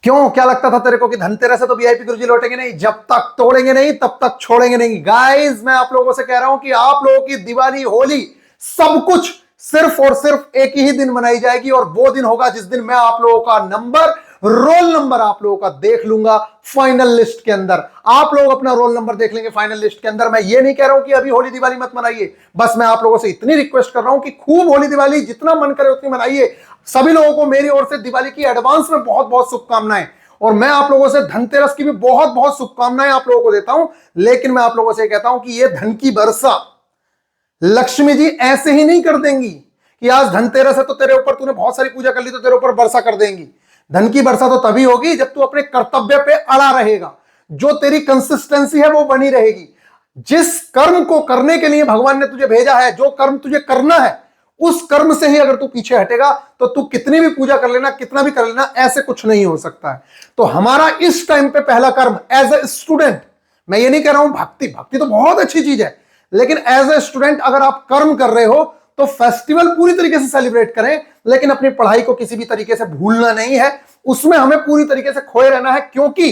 क्यों, क्या लगता था तेरे को कि धनतेरस है तो वीआईपी गुरुजी लौटेंगे नहीं? जब तक तोड़ेंगे नहीं तब तक छोड़ेंगे नहीं। गाइस मैं आप लोगों से कह रहा हूं कि आप लोगों की दिवाली, होली, सब कुछ सिर्फ और सिर्फ एक ही दिन मनाई जाएगी, और वो दिन होगा जिस दिन मैं आप लोगों का नंबर, रोल नंबर आप लोगों का देख लूंगा फाइनल लिस्ट के अंदर। आप लोग अपना रोल नंबर देख लेंगे फाइनल लिस्ट के अंदर। मैं ये नहीं कह रहा हूं कि अभी होली दिवाली मत मनाइए, बस मैं आप लोगों से इतनी रिक्वेस्ट कर रहा हूं कि खूब होली दिवाली जितना मन करे उतनी मनाइए। सभी लोगों को मेरी ओर से दिवाली की एडवांस में बहुत बहुत शुभकामनाएं, और मैं आप लोगों से धनतेरस की भी बहुत बहुत शुभकामनाएं आप लोगों को देता हूं। लेकिन मैं आप लोगों से कहता हूं कि ये धन की वर्षा लक्ष्मी जी ऐसे ही नहीं कर देंगी कि आज धनतेरस है तो तेरे ऊपर, तूने बहुत सारी पूजा कर ली तो तेरे ऊपर वर्षा कर देंगी। धन की वर्षा तो तभी होगी जब तू अपने कर्तव्य पे अड़ा रहेगा, जो तेरी कंसिस्टेंसी है वो बनी रहेगी। जिस कर्म को करने के लिए भगवान ने तुझे भेजा है, जो कर्म तुझे करना है, उस कर्म से ही अगर तू पीछे हटेगा तो तू कितनी भी पूजा कर लेना, कितना भी कर लेना, ऐसे कुछ नहीं हो सकता है। तो हमारा इस टाइम पे पहला कर्म एज ए स्टूडेंट, मैं ये नहीं कह रहा हूं भक्ति, भक्ति तो बहुत अच्छी चीज है, लेकिन एज ए स्टूडेंट अगर आप कर्म कर रहे हो तो फेस्टिवल पूरी तरीके से सेलिब्रेट करें, लेकिन अपनी पढ़ाई को किसी भी तरीके से भूलना नहीं है, उसमें हमें पूरी तरीके से खोए रहना है। क्योंकि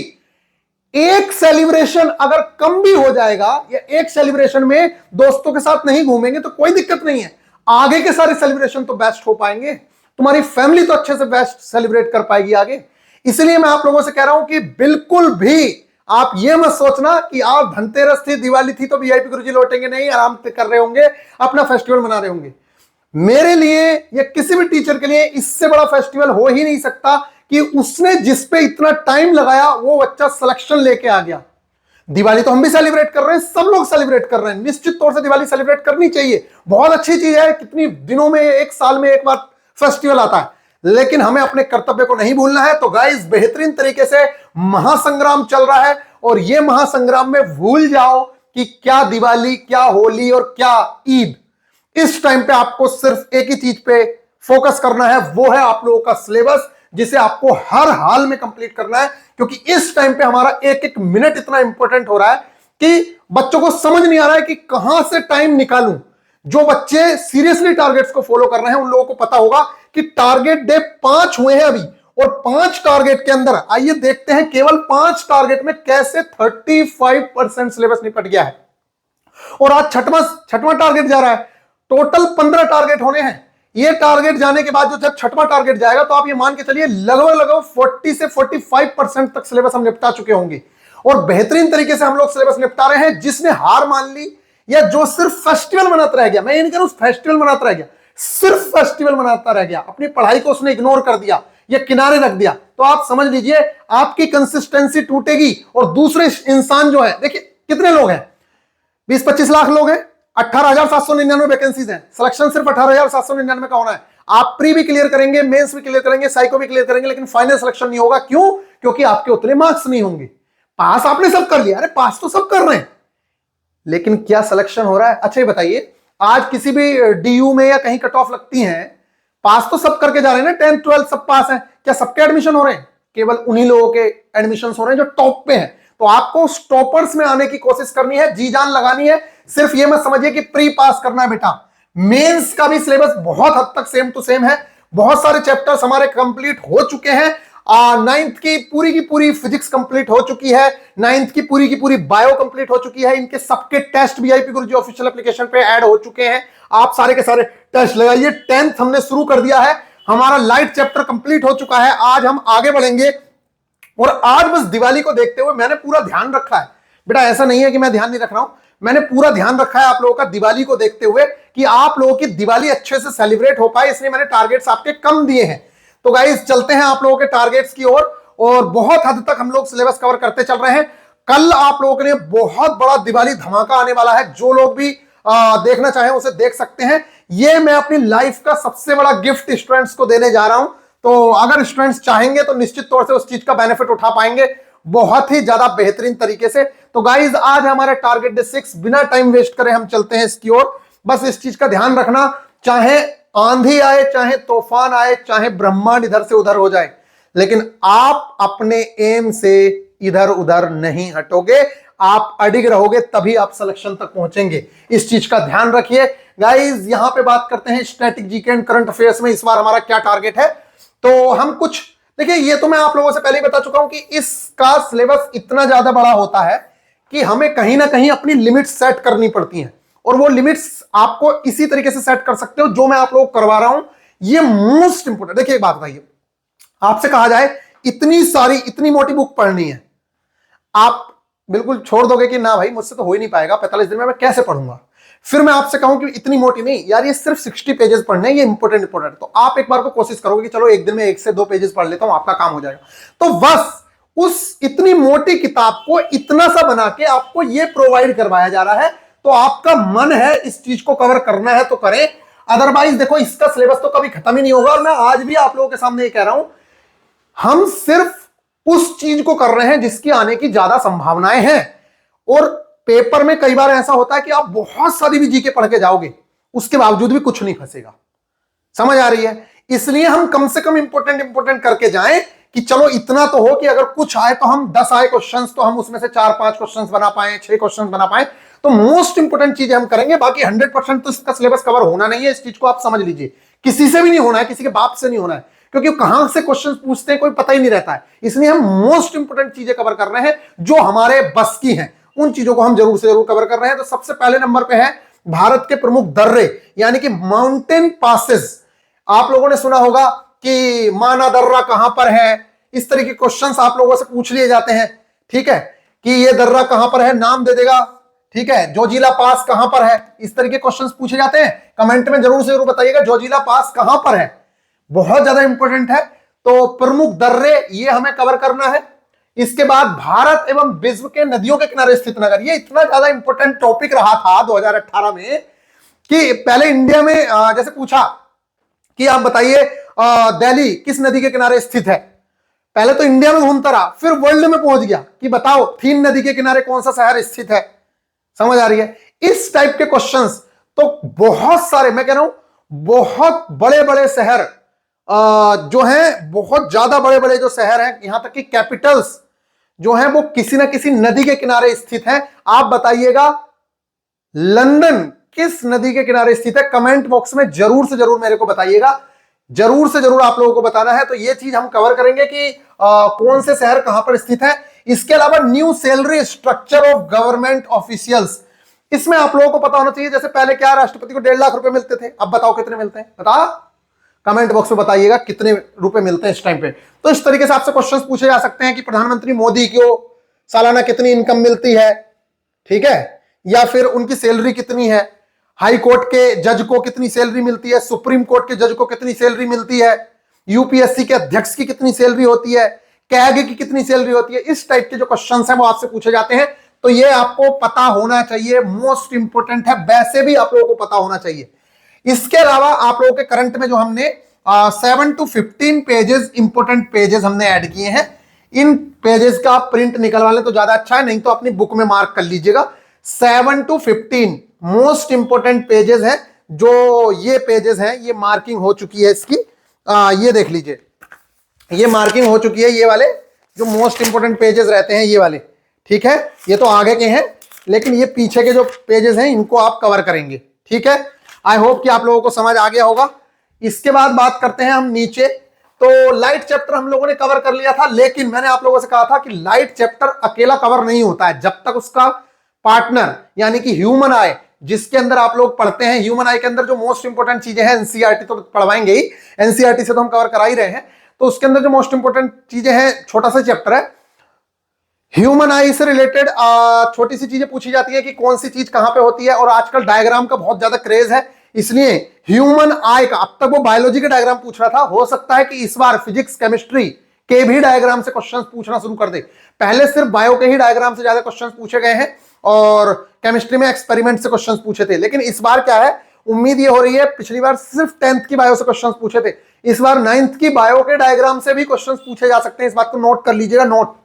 एक सेलिब्रेशन अगर कम भी हो जाएगा, या एक सेलिब्रेशन में दोस्तों के साथ नहीं घूमेंगे तो कोई दिक्कत नहीं है, आगे के सारे सेलिब्रेशन तो बेस्ट हो पाएंगे, तुम्हारी फैमिली तो अच्छे से बेस्ट सेलिब्रेट कर पाएगी आगे। इसलिए मैं आप लोगों से कह रहा हूं कि बिल्कुल भी आप ये मत सोचना कि आज धनतेरस थी, दिवाली थी तो वीआईपी गुरुजी लौटेंगे नहीं, आराम से कर रहे होंगे, अपना फेस्टिवल मना रहे होंगे। मेरे लिए या किसी भी टीचर के लिए इससे बड़ा फेस्टिवल हो ही नहीं सकता कि उसने जिस पे इतना टाइम लगाया वो बच्चा सिलेक्शन लेके आ गया। दिवाली तो हम भी सेलिब्रेट कर रहे हैं, सब लोग सेलिब्रेट कर रहे हैं, निश्चित तौर से दिवाली सेलिब्रेट करनी चाहिए, बहुत अच्छी चीज है, कितनी दिनों में, एक साल में एक बार फेस्टिवल आता है, लेकिन हमें अपने कर्तव्य को नहीं भूलना है। तो गाइस बेहतरीन तरीके से महासंग्राम चल रहा है, और ये महासंग्राम में भूल जाओ कि क्या दिवाली, क्या होली और क्या ईद। इस टाइम पे आपको सिर्फ एक ही चीज पे फोकस करना है, वो है आप लोगों का सिलेबस, जिसे आपको हर हाल में कंप्लीट करना है। क्योंकि इस टाइम पे हमारा एक एक मिनट इतना इंपॉर्टेंट हो रहा है कि बच्चों को समझ नहीं आ रहा है कि कहां से टाइम निकालूं। जो बच्चे सीरियसली टारगेट्स को फॉलो कर रहे हैं उन लोगों को पता होगा कि टारगेट डे 5 हुए हैं अभी, और 5 टारगेट के अंदर आइए देखते हैं केवल 5 टारगेट में कैसे 35% सिलेबस निपट गया है। और आज छठवां टारगेट जा रहा है, टोटल 15 टारगेट होने हैं। ये टारगेट जाने के बाद जो जब छठवां टारगेट जाएगा तो आप ये मान के चलिए लगभग 40 से 45% तक सिलेबस हम निपटा चुके होंगे, और बेहतरीन तरीके से हम लोग सिलेबस निपटा रहे हैं। जिसने हार मान ली, या जो सिर्फ फेस्टिवल मनाता रह गया, मैं ये नहीं कह रहा हूं फेस्टिवल मनाता रह गया, सिर्फ फेस्टिवल मनाता रह गया, अपनी पढ़ाई को उसने इग्नोर कर दिया या किनारे रख दिया, तो आप समझ लीजिए आपकी कंसिस्टेंसी टूटेगी। और दूसरे इंसान जो है, देखिए कितने लोग हैं, 20-25 लाख लोग हैं, 18,799 वैकेंसीज हैं, सिलेक्शन सिर्फ 18,799 का होना है। आप प्री भी क्लियर करेंगे, मेंस भी क्लियर करेंगे, साइको भी क्लियर करेंगे, लेकिन फाइनल सिलेक्शन नहीं होगा। क्यों? क्योंकि आपके उतने मार्क्स नहीं होंगे। पास आपने सब कर लिया, अरे पास तो सब कर रहे हैं, लेकिन क्या सिलेक्शन हो रहा है? अच्छा ये बताइए, आज किसी भी डीयू में या कहीं कट ऑफ लगती है, पास तो सब करके जा रहे हैं ना, 10th 12th सब पास है, क्या सबके एडमिशन हो रहे हैं? केवल उन्हीं लोगों के एडमिशन हो रहे हैं जो टॉप पे हैं। तो आपको टॉपर्स में आने की कोशिश करनी है, जी जान लगानी है। सिर्फ ये मत समझिए कि प्री पास करना है बेटा, मेंस का भी सिलेबस बहुत हद तक सेम टू सेम है। बहुत सारे चैप्टर्स हमारे कंप्लीट हो चुके हैं। 9th की पूरी फिजिक्स कंप्लीट हो चुकी है, 9th की पूरी बायो कंप्लीट हो चुकी है। इनके सबके टेस्ट वीआईपी गुरुजी ऑफिशियल एप्लीकेशन पे ऐड हो चुके हैं, आप सारे के सारे टेस्ट लगाइए। 10th हमने शुरू कर दिया है, हमारा लाइट चैप्टर कंप्लीट हो चुका है। आज हम आगे बढ़ेंगे, और आज बस दिवाली को देखते हुए मैंने पूरा ध्यान रखा है बेटा, ऐसा नहीं है कि मैं ध्यान नहीं रख रहा हूं, मैंने पूरा ध्यान रखा है आप लोगों का दिवाली को देखते हुए कि आप लोगों की दिवाली अच्छे से सेलिब्रेट हो पाए, इसलिए मैंने टारगेट्स आपके कम दिए हैं। तो गाइस चलते हैं आप लोगों के टारगेट्स की ओर, और बहुत हद तक हम लोग सिलेबस कवर करते चल रहे हैं। कल आप लोगों के लिए बहुत बड़ा दिवाली धमाका आने वाला है, जो लोग भी देखना चाहें उसे देख सकते हैं। ये मैं अपनी लाइफ का सबसे बड़ा गिफ्ट स्टूडेंट्स को देने जा रहा हूं, तो अगर स्टूडेंट्स चाहेंगे तो निश्चित तौर से उस चीज का बेनिफिट उठा पाएंगे बहुत ही ज्यादा बेहतरीन तरीके से। तो गाइज आज हमारे टारगेट डे 6, बिना टाइम वेस्ट करे हम चलते हैं इसकी ओर। बस इस चीज का ध्यान रखना, चाहे आंधी आए, चाहे तूफान आए, चाहे ब्रह्मांड इधर से उधर हो जाए, लेकिन आप अपने एम से इधर उधर नहीं हटोगे, आप अडिग रहोगे, तभी आप सिलेक्शन तक पहुंचेंगे। इस चीज का ध्यान रखिए। गाइज यहां पे बात करते हैं static GK and current affairs में इस बार हमारा क्या टारगेट है। तो हम कुछ देखिए ये तो मैं आप लोगों से पहले ही बता चुका हूं कि इसका सिलेबस इतना ज्यादा बड़ा होता है कि हमें कहीं ना कहीं अपनी लिमिट्स सेट करनी पड़ती हैं, और वो लिमिट्स आपको इसी तरीके से सेट कर सकते हो जो मैं आप लोगों को करवा रहा हूं। ये मोस्ट इंपोर्टेंट, देखिए एक बात बताइए, आपसे कहा जाए इतनी सारी इतनी मोटी बुक पढ़नी है, आप बिल्कुल छोड़ दोगे कि ना भाई मुझसे तो हो ही नहीं पाएगा, 45 दिन में मैं कैसे पढ़ूंगा। फिर मैं आपसे कहूं कि इतनी मोटी नहीं यार, ये सिर्फ 60 पेजेस पढ़ने हैं, ये इंपोर्टेंट तो आप एक बार को कोशिश करोगे कि चलो एक दिन में 1 से 2 पेजेस पढ़ लेता हूं, आपका काम हो जाएगा। तो बस उस इतनी मोटी किताब को इतना सा बना के आपको ये प्रोवाइड करवाया जा रहा है, तो आपका मन है इस चीज को कवर करना है तो करें, अदरवाइज देखो इसका सिलेबस तो कभी खत्म ही नहीं होगा। और मैं आज भी आप लोगों के सामने ये कह रहा हूं, हम सिर्फ उस चीज को कर रहे हैं जिसकी आने की ज्यादा संभावनाएं हैं। और पेपर में कई बार ऐसा होता है कि आप बहुत सारी भी जीके पढ़ के जाओगे, उसके बावजूद भी कुछ नहीं फंसेगा, समझ आ रही है। इसलिए हम कम से कम इंपोर्टेंट करके जाएं कि चलो इतना तो हो कि अगर कुछ आए तो हम 10 आए क्वेश्चंस तो हम उसमें से 4-5 क्वेश्चंस बना पाए, 6 क्वेश्चंस बना पाए, तो मोस्ट इंपोर्टेंट चीजें हम करेंगे। बाकी 100% तो इसका सिलेबस कवर होना नहीं है, इस चीज को आप समझ लीजिए। किसी से भी नहीं होना है, किसी के बाप से नहीं होना है, क्योंकि कहां से क्वेश्चन पूछते हैं कोई पता ही नहीं रहता है। इसलिए हम मोस्ट इंपोर्टेंट चीजें कवर कर रहे हैं जो हमारे बस की हैं, उन चीजों को हम जरूर से जरूर कवर कर रहे हैं। तो सबसे पहले नंबर पे है भारत के प्रमुख दर्रे यानी कि माउंटेन पासेस। आप लोगों ने सुना होगा कि माना दर्रा कहां पर है, इस तरह के क्वेश्चंस आप लोगों से पूछ लिए जाते हैं, ठीक है, कि ये दर्रा कहां पर है, नाम दे देगा, ठीक है, जोजिला पास कहां पर है, इस तरह के क्वेश्चंस पूछे जाते हैं। कमेंट में जरूर से जरूर बताइएगा जोजिला पास कहां पर है, बहुत ज्यादा इंपॉर्टेंट है। तो प्रमुख दर्रे ये हमें कवर करना है। इसके बाद भारत एवं विश्व के नदियों के किनारे स्थित नगर, ये इतना ज्यादा इंपॉर्टेंट टॉपिक रहा था 2018 में कि पहले इंडिया में जैसे पूछा कि आप बताइए दिल्ली किस नदी के किनारे स्थित है, पहले तो इंडिया में घूमता रहा, फिर वर्ल्ड में पहुंच गया कि बताओ 3 नदी के किनारे कौन सा शहर स्थित है, समझ आ रही है। इस टाइप के क्वेश्चंस तो बहुत सारे, मैं कह रहा हूं बहुत बड़े बड़े शहर जो हैं, बहुत ज्यादा बड़े बड़े जो शहर हैं, यहां तक कि कैपिटल्स जो हैं वो किसी ना किसी नदी के किनारे स्थित हैं। आप बताइएगा लंदन किस नदी के किनारे स्थित है, कमेंट बॉक्स में जरूर से जरूर मेरे को बताइएगा, जरूर से जरूर आप लोगों को बताना है। तो ये चीज हम कवर करेंगे कि कौन से शहर कहां पर स्थित है। इसके अलावा new salary structure of government officials, इसमें आप लोगों को पता होना चाहिए जैसे पहले क्या राष्ट्रपति को 1.5 लाख रुपए मिलते थे, अब बताओ कितने मिलते हैं, बता कमेंट बॉक्स में बताइएगा कितने रुपए मिलते हैं इस टाइम पे। तो इस तरीके से आपसे क्वेश्चंस पूछे जा सकते हैं कि प्रधानमंत्री मोदी को सालाना कितनी इनकम मिलती है, ठीक है, या फिर उनकी सैलरी कितनी है, हाई कोर्ट के जज को कितनी सैलरी मिलती है, सुप्रीम कोर्ट के जज को कितनी सैलरी मिलती है, यूपीएससी के अध्यक्ष की कितनी सैलरी होती है, कैग की कितनी सैलरी होती है। इस टाइप के जो क्वेश्चंस हैं वो आपसे पूछे जाते हैं, तो ये आपको पता होना चाहिए, मोस्ट इंपोर्टेंट है, वैसे भी आप लोगों को पता होना चाहिए। इसके अलावा आप लोगों के करंट में जो हमने 7 to 15 पेजेस इंपोर्टेंट पेजेस हमने ऐड किए हैं, इन पेजेस का प्रिंट निकलवा लें तो ज्यादा अच्छा है, नहीं तो अपनी बुक में मार्क कर लीजिएगा। 7 to 15 मोस्ट इंपोर्टेंट पेजेस हैं, जो ये पेजेस हैं ये मार्किंग हो चुकी है इसकी, ये देख लीजिए, ये मार्किंग हो चुकी है, ये वाले जो मोस्ट इंपोर्टेंट पेजेस रहते हैं ये वाले, ठीक है, ये तो आगे के हैं लेकिन ये पीछे के जो पेजेस हैं इनको आप कवर करेंगे, ठीक है। आई होप कि आप लोगों को समझ आ गया होगा। इसके बाद बात करते हैं हम नीचे, तो लाइट चैप्टर हम लोगों ने कवर कर लिया था, लेकिन मैंने आप लोगों से कहा था कि लाइट चैप्टर अकेला कवर नहीं होता है, जब तक उसका पार्टनर यानी कि ह्यूमन आई जिसके अंदर आप लोग पढ़ते हैं, ह्यूमन आई के अंदर जो मोस्ट इंपोर्टेंट चीजें हैं, एनसीईआरटी तो पढ़वाएंगे ही, एनसीईआरटी से तो हम कवर करा ही रहे हैं, तो उसके अंदर जो मोस्ट इंपोर्टेंट चीजें हैं, छोटा सा चैप्टर है ह्यूमन आई से रिलेटेड, छोटी सी चीजें पूछी जाती है कि कौन सी चीज कहां पे होती है, और आजकल डायग्राम का बहुत ज्यादा क्रेज है, इसलिए ह्यूमन आई का, अब तक वो बायोलॉजी के डायग्राम पूछ रहा था, हो सकता है कि इस बार फिजिक्स केमिस्ट्री के भी डायग्राम से क्वेश्चंस पूछना शुरू कर दे। पहले सिर्फ बायो के ही डायग्राम से ज्यादा क्वेश्चंस पूछे गए हैं और केमिस्ट्री में एक्सपेरिमेंट से क्वेश्चंस पूछे थे, लेकिन इस बार क्या है, उम्मीद ये हो रही है, पिछली बार सिर्फ 10th की बायो से क्वेश्चंस पूछे थे, इस बार 9th की बायो के डायग्राम से भी क्वेश्चंस पूछे जा सकते हैं, इस बात को नोट कर लीजिएगा, नोट,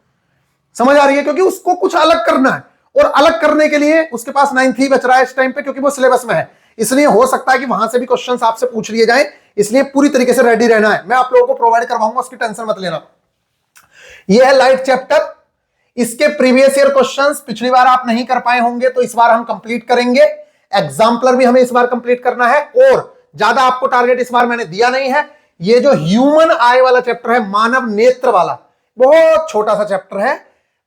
समझ आ रही है, क्योंकि उसको कुछ अलग करना है, और अलग करने के लिए उसके पास 9th ही बच रहा है इस टाइम पे, क्योंकि वो सिलेबस में है, इसलिए हो सकता है कि वहां से भी क्वेश्चंस आपसे पूछ लिए जाएं, इसलिए पूरी तरीके से रेडी रहना है। मैं आप लोगों को प्रोवाइड करवाऊंगा, उसकी टेंशन मत लेना। यह है लाइट चैप्टर, इसके प्रीवियस ईयर क्वेश्चंस पिछली बार आप नहीं कर पाए होंगे तो इस बार हम कंप्लीट करेंगे, एग्जाम्पलर भी हमें इस बार कंप्लीट करना है, और ज्यादा आपको टारगेट इस बार मैंने दिया नहीं है, ये जो ह्यूमन आई वाला चैप्टर है, मानव नेत्र वाला, बहुत छोटा सा चैप्टर है।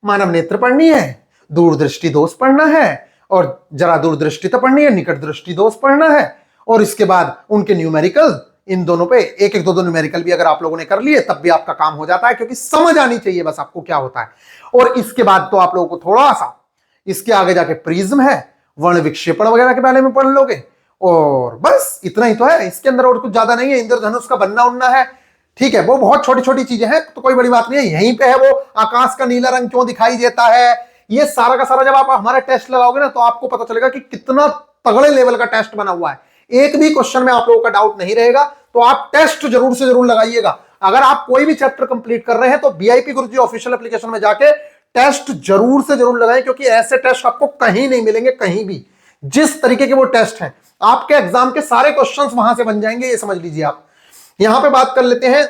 मानव नेत्र पढ़नी है, दूरदृष्टि दोष पढ़ना है, और जरा दूरदृष्टि तो पढ़नी है, निकट दृष्टि दोष पढ़ना है, और इसके बाद उनके न्यूमेरिकल, इन दोनों पे एक एक दो न्यूमेरिकल भी अगर आप लोगों ने कर लिए तब भी आपका काम हो जाता है, क्योंकि समझ आनी चाहिए बस आपको क्या होता है। और इसके बाद तो आप लोगों को थोड़ा सा इसके आगे जाके प्रिज्म है, वर्ण विक्षेपण वगैरह के बारे में पढ़ लोगे, और बस इतना ही तो है इसके अंदर, और कुछ ज्यादा नहीं है। इंद्रधनुष का बनना उड़ना है, ठीक है, वो बहुत छोटी छोटी चीजें हैं, तो कोई बड़ी बात नहीं है। यहीं पे है वो आकाश का नीला रंग क्यों दिखाई देता है, ये सारा का सारा जब आप हमारा टेस्ट लगाओगे ना तो आपको पता चलेगा कि कितना तगड़े लेवल का टेस्ट बना हुआ है। एक भी क्वेश्चन में आप लोगों का डाउट नहीं रहेगा, तो आप टेस्ट जरूर से जरूर लगाइएगा। अगर आप कोई भी चैप्टर कंप्लीट कर रहे हैं तो वीआईपी गुरुजी ऑफिशियल एप्लीकेशन में जाके टेस्ट जरूर से जरूर लगाएं, क्योंकि ऐसे टेस्ट आपको कहीं नहीं मिलेंगे, कहीं भी। जिस तरीके के वो टेस्ट हैं, आपके एग्जाम के सारे क्वेश्चंस वहां से बन जाएंगे, ये समझ लीजिए आप। यहां पे बात कर लेते हैं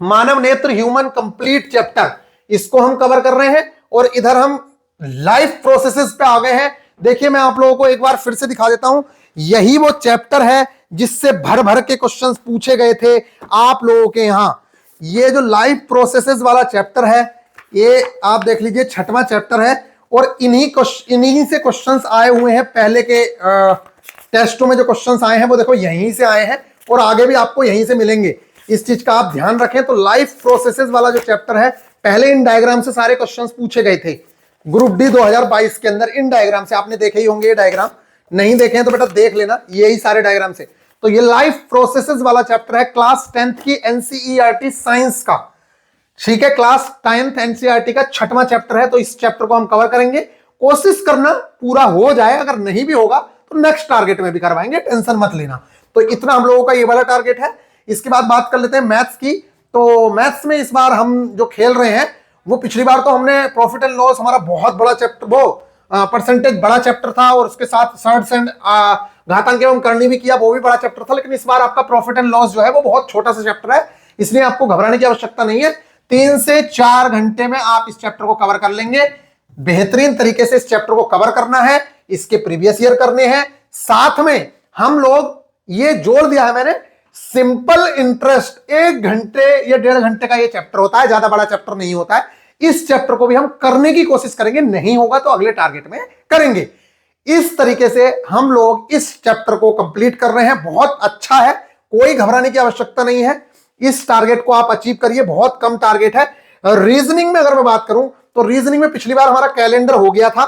मानव नेत्र ह्यूमन कंप्लीट चैप्टर, इसको हम कवर कर रहे हैं, और इधर हम लाइफ प्रोसेसेस पे आ गए हैं। देखिए मैं आप लोगों को एक बार फिर से दिखा देता हूं, यही वो चैप्टर है जिससे भर भर के क्वेश्चंस पूछे गए थे आप लोगों के यहां। ये जो लाइफ प्रोसेसेस वाला चैप्टर है, ये आप देख लीजिए 6वां चैप्टर है, और इन्हीं से क्वेश्चंस आए हुए हैं। पहले के टेस्टों में जो क्वेश्चंस आए हैं वो देखो यहीं से आए हैं, और आगे भी आपको यहीं से मिलेंगे। इस चीज का आप ध्यान रखें। तो लाइफ प्रोसेसेस वाला जो चैप्टर है, पहले इन डायग्राम से सारे क्वेश्चंस पूछे गए थे ग्रुप डी 2022 के अंदर। इन डायग्राम से आपने देखे ही होंगे, ये डायग्राम नहीं देखे हैं तो बेटा देख लेना, यही सारे डायग्राम से। तो ये लाइफ प्रोसेसेस वाला चैप्टर है क्लास 10th की एनसीईआरटी साइंस का, ठीक है, क्लास 10th एनसीईआरटी का 6वां चैप्टर है। तो इस चैप्टर को हम कवर करेंगे, कोशिश करना पूरा हो जाए, अगर नहीं भी होगा तो नेक्स्ट टारगेट में भी करवाएंगे, टेंशन मत लेना। तो इतना हम लोगों का ये वाला टारगेट है। इसके बाद बात कर लेते हैं मैथ्स की। तो मैथ्स में इस बार हम जो खेल रहे हैं, वो पिछली बार तो हमने प्रॉफिट एंड लॉस, हमारा बहुत बड़ा चैप्टर, वो परसेंटेज बड़ा चैप्टर था, और उसके साथ सर्ट्स एंड घातांक एवं करनी भी किया, वो भी बड़ा चैप्टर था। लेकिन इस बार आपका प्रॉफिट एंड लॉस जो है वो बहुत छोटा सा चैप्टर है, इसलिए आपको घबराने की आवश्यकता नहीं है। 3 से 4 घंटे में आप इस चैप्टर को कवर कर लेंगे। बेहतरीन तरीके से इस चैप्टर को कवर करना है, इसके प्रीवियस ईयर करने हैं, साथ में हम लोग ये जोड़ दिया है मैंने, सिंपल इंटरेस्ट 1 घंटे या 1.5 घंटे का ये चैप्टर होता है, ज्यादा बड़ा चैप्टर नहीं होता है। इस चैप्टर को भी हम करने की कोशिश करेंगे, नहीं होगा तो अगले टारगेट में करेंगे। इस तरीके से हम लोग इस चैप्टर को कंप्लीट कर रहे हैं, बहुत अच्छा है, कोई घबराने की आवश्यकता नहीं है। इस टारगेट को आप अचीव करिए, बहुत कम टारगेट है। रीजनिंग में अगर मैं बात करूं तो रीजनिंग में पिछली बार हमारा कैलेंडर हो गया था,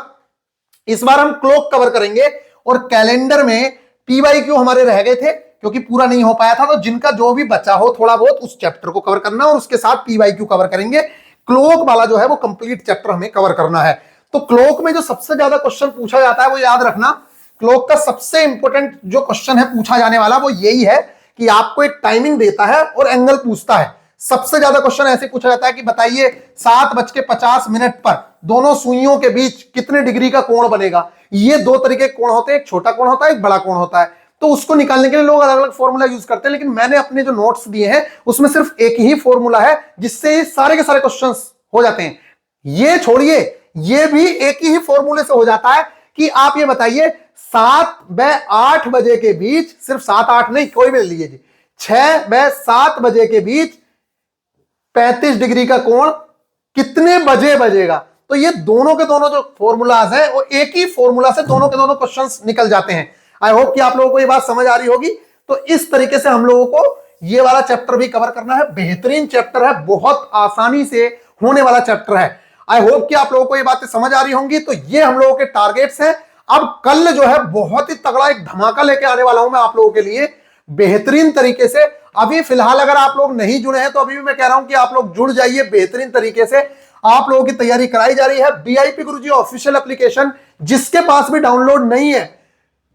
इस बार हम क्लॉक कवर करेंगे, और कैलेंडर में पीवाईक्यू हमारे रह गए थे क्योंकि पूरा नहीं हो पाया था। तो जिनका जो भी बचा हो थोड़ा बहुत, उस चैप्टर को कवर करना, और उसके साथ पीवाईक्यू कवर करेंगे। क्लॉक वाला जो है वो कंप्लीट चैप्टर हमें कवर करना है। तो क्लॉक में जो सबसे ज्यादा क्वेश्चन पूछा जाता है वो याद रखना, क्लॉक का सबसे इंपॉर्टेंट जो क्वेश्चन है पूछा जाने वाला वो यही है कि आपको एक टाइमिंग देता है और एंगल पूछता है। सबसे ज्यादा क्वेश्चन ऐसे पूछा जाता है कि बताइए 7:50 पर दोनों सुइयों के बीच कितने डिग्री का कोण बनेगा। ये 2 तरीके के कोण होते हैं, एक छोटा कोण होता है, एक बड़ा कोण होता है। तो उसको निकालने के लिए लोग अलग अलग फॉर्मूला यूज करते हैं, लेकिन मैंने अपने जो नोट्स दिए हैं उसमें सिर्फ एक ही फॉर्मूला है जिससे ये सारे के सारे क्वेश्चंस हो जाते हैं। ये छोड़िए, ये भी एक ही फॉर्मूले से हो जाता है कि आप ये बताइए 7 व 8 बजे के बीच, सिर्फ 7-8 नहीं, कोई भी ले लीजिए, 6 व 7 बजे के बीच 35 डिग्री का कोण कितने बजे बजेगा। तो ये दोनों के दोनों जो फॉर्मूलाज हैं वो एक ही फॉर्मूला से दोनों के दोनों क्वेश्चंस निकल जाते हैं। आई होप कि आप लोगों को ये बात समझ आ रही होगी। तो इस तरीके से हम लोगों को ये वाला चैप्टर भी कवर करना है। बेहतरीन चैप्टर है, बहुत आसानी से होने वाला चैप्टर है। आई होप कि आप लोगों को ये बातें समझ आ रही होंगी। तो ये हम लोगों के टारगेट्स हैं। अब कल जो है बहुत ही तगड़ा एक धमाका लेके आने वाला हूं मैं आप लोगों के लिए, बेहतरीन तरीके से। अभी फिलहाल अगर आप लोग नहीं जुड़े हैं तो अभी भी मैं कह रहा हूं कि आप लोग जुड़ जाइए। बेहतरीन तरीके से आप लोगों की तैयारी कराई जा रही है। वीआईपी गुरुजी ऑफिशियल एप्लीकेशन, जिसके पास भी डाउनलोड नहीं है,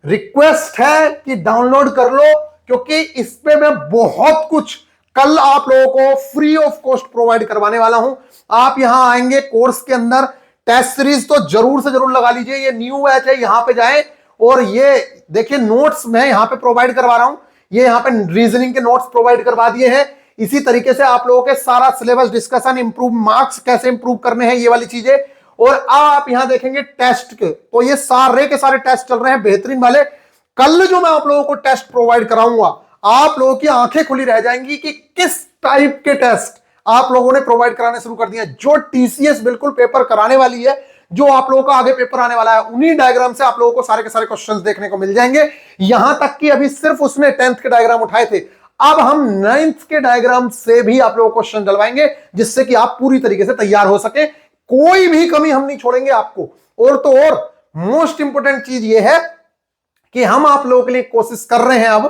रिक्वेस्ट है कि डाउनलोड कर लो, क्योंकि इस पे मैं बहुत कुछ कल आप लोगों को फ्री ऑफ कॉस्ट प्रोवाइड करवाने वाला हूं। आप यहां आएंगे कोर्स के अंदर, टेस्ट सीरीज तो जरूर से जरूर लगा लीजिए। ये न्यू बैच है, यहां पे जाएं और ये देखिए नोट्स मैं यहां पे प्रोवाइड करवा रहा हूं। ये यहां पे रीजनिंग के नोट्स प्रोवाइड करवा दिए हैं। इसी तरीके से आप लोगों के सारा सिलेबस डिस्कशन, इंप्रूव मार्क्स कैसे इंप्रूव करने हैं, ये वाली चीजें। और आप यहां देखेंगे टेस्ट के, तो ये सारे के सारे टेस्ट चल रहे हैं बेहतरीन वाले। कल जो मैं आप लोगों को टेस्ट प्रोवाइड कराऊंगा, आप लोगों की आंखें खुली रह जाएंगी कि किस टाइप के टेस्ट आप लोगों ने प्रोवाइड कराने शुरू कर दिए। जो टीसीएस बिल्कुल पेपर कराने वाली है, जो आप लोगों का आगे पेपर आने वाला है, उन्हीं डायग्राम से आप लोगों को सारे के सारे क्वेश्चंस देखने को मिल जाएंगे। यहां तक कि अभी सिर्फ उसने 10th के डायग्राम उठाए थे, अब हम 9th के डायग्राम से भी आप लोगों को क्वेश्चन डलवाएंगे, जिससे कि आप पूरी तरीके से तैयार हो सके। कोई भी कमी हम नहीं छोड़ेंगे आपको। और तो और मोस्ट इंपोर्टेंट चीज यह है कि हम आप लोगों के लिए कोशिश कर रहे हैं अब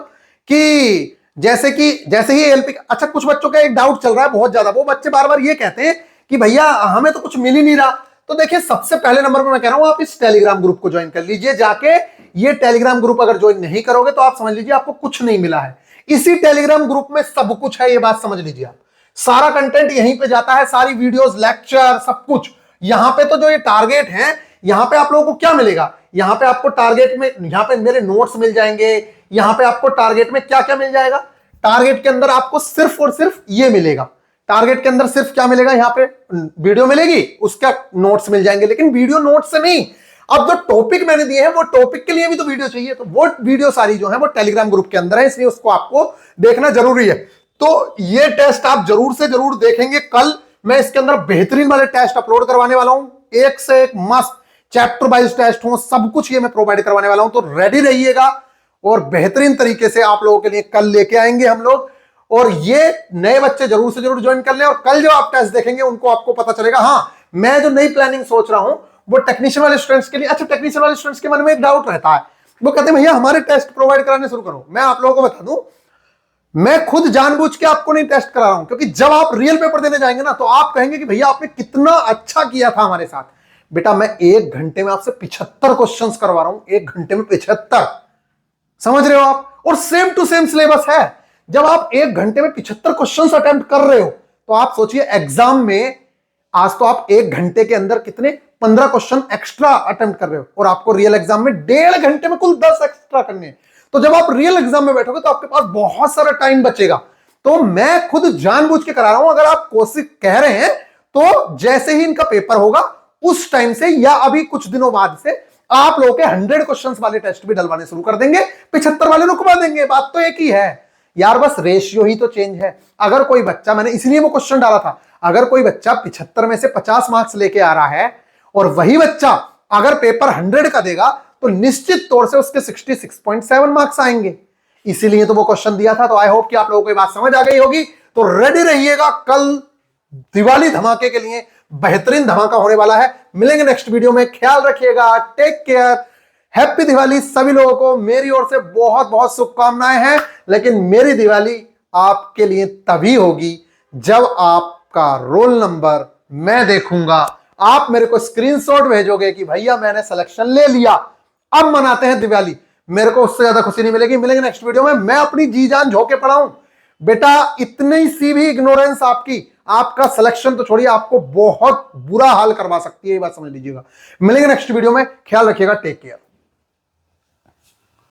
कि जैसे ही एलपी, अच्छा कुछ बच्चों का एक डाउट चल रहा है बहुत ज्यादा, वो बच्चे बार बार ये कहते हैं कि भैया हमें तो कुछ मिल ही नहीं रहा। तो देखिए, सबसे पहले नंबर पर मैं कह रहा हूं आप इस टेलीग्राम ग्रुप को ज्वाइन कर लीजिए जाके। ये टेलीग्राम ग्रुप अगर ज्वाइन नहीं करोगे तो आप समझ लीजिए आपको कुछ नहीं मिला है। इसी टेलीग्राम ग्रुप में सब कुछ है, ये बात समझ लीजिए आप। सारा कंटेंट यहीं पे जाता है, सारी वीडियोस, लेक्चर, सब कुछ यहां पे। तो जो ये टारगेट है, यहां पे आप लोगों को क्या मिलेगा, यहां पे आपको टारगेट में, यहां पे मेरे नोट्स मिल जाएंगे। यहां पे आपको टारगेट में क्या क्या मिल जाएगा, टारगेट के अंदर आपको सिर्फ और सिर्फ ये मिलेगा। टारगेट के अंदर सिर्फ क्या मिलेगा, यहां पे वीडियो मिलेगी, उसका नोट्स मिल जाएंगे। लेकिन वीडियो नोट्स से नहीं, अब जो टॉपिक मैंने दिए हैं वो टॉपिक के लिए भी तो वीडियो चाहिए। तो वो वीडियो सारी जो है वो टेलीग्राम ग्रुप के अंदर है, इसलिए उसको आपको देखना जरूरी है। तो ये टेस्ट आप जरूर से जरूर देखेंगे। कल मैं इसके अंदर बेहतरीन वाले टेस्ट अपलोड करवाने वाला हूं, एक से एक मस्त चैप्टर वाइज टेस्ट हो, सब कुछ ये मैं प्रोवाइड करवाने वाला हूं। तो रेडी रहिएगा और बेहतरीन तरीके से आप लोगों के लिए कल लेके आएंगे हम लोग। और ये नए बच्चे जरूर से जरूर ज्वाइन कर लें, और कल जो आप टेस्ट देखेंगे उनको आपको पता चलेगा। हां, मैं जो नई प्लानिंग सोच रहा हूं वो टेक्नीशियन वाले स्टूडेंट्स के लिए। अच्छा, टेक्नीशियन वाले स्टूडेंट्स के मन में एक डाउट रहता है, वो कहते हैं भैया हमारे टेस्ट प्रोवाइड कराने शुरू करो। मैं आप लोगों को बता दूं, मैं खुद जानबूझ के आपको नहीं टेस्ट करा रहा हूं, क्योंकि जब आप रियल पेपर देने जाएंगे ना तो आप कहेंगे कि भैया आपने कितना अच्छा किया था हमारे साथ। बेटा, मैं 1 घंटे में आपसे 75 क्वेश्चन करवा रहा हूं, 1 घंटे में 75, समझ रहे हो आप? और सेम टू सेम सिलेबस है। जब आप 1 घंटे में 75 क्वेश्चन अटेम्प्ट कर रहे हो तो आप सोचिए एग्जाम में, आज तो आप 1 घंटे के अंदर कितने 15 क्वेश्चन एक्स्ट्रा अटेम्प्ट कर रहे हो, और आपको रियल एग्जाम में 1.5 घंटे में कुल 10 एक्स्ट्रा करने हैं। तो जब आप रियल एग्जाम में बैठोगे तो आपके पास बहुत सारा टाइम बचेगा। तो मैं खुद जानबूझ के करा रहा हूं। अगर आप कोशिश कह रहे हैं तो जैसे ही इनका पेपर होगा उस टाइम से या अभी कुछ दिनों बाद से आप लोगों के 100 क्वेश्चंस वाले टेस्ट भी डलवाने शुरू कर देंगे, 75 वाले रुकवा देंगे। बात तो एक ही है यार, बस रेशियो ही तो चेंज है। अगर कोई बच्चा, मैंने इसलिए वो क्वेश्चन डाला था, अगर कोई बच्चा 75 में से 50 मार्क्स लेके आ रहा है और वही बच्चा अगर पेपर 100 का देगा तो निश्चित तौर से उसके 66.7 मार्क्स आएंगे। इसीलिए तो वो क्वेश्चन दिया था। तो आई होप कि आप लोगों को ये बात समझ आ गई होगी। तो रेडी रहिएगा, कल दिवाली धमाके के लिए बेहतरीन धमाका होने वाला है। मिलेंगे नेक्स्ट वीडियो में, ख्याल रखिएगा, टेक केयर, हैप्पी दिवाली सभी लोगों को। मेरी ओर से बहुत बहुत शुभकामनाएं हैं। लेकिन मेरी दिवाली आपके लिए तभी होगी जब आपका रोल नंबर मैं देखूंगा, आप मेरे को स्क्रीनशॉट भेजोगे कि भैया मैंने सिलेक्शन ले लिया, अब मनाते हैं दिवाली। मेरे को उससे ज्यादा खुशी नहीं मिलेगी। मिलेंगे नेक्स्ट वीडियो में। मैं अपनी जी जान झोंके पड़ा हूं बेटा, इतनी सी भी इग्नोरेंस आपकी, आपका सिलेक्शन तो छोड़िए, आपको बहुत बुरा हाल करवा सकती है, ये बात समझ लीजिएगा। मिलेंगे नेक्स्ट वीडियो में, ख्याल रखिएगा, टेक केयर।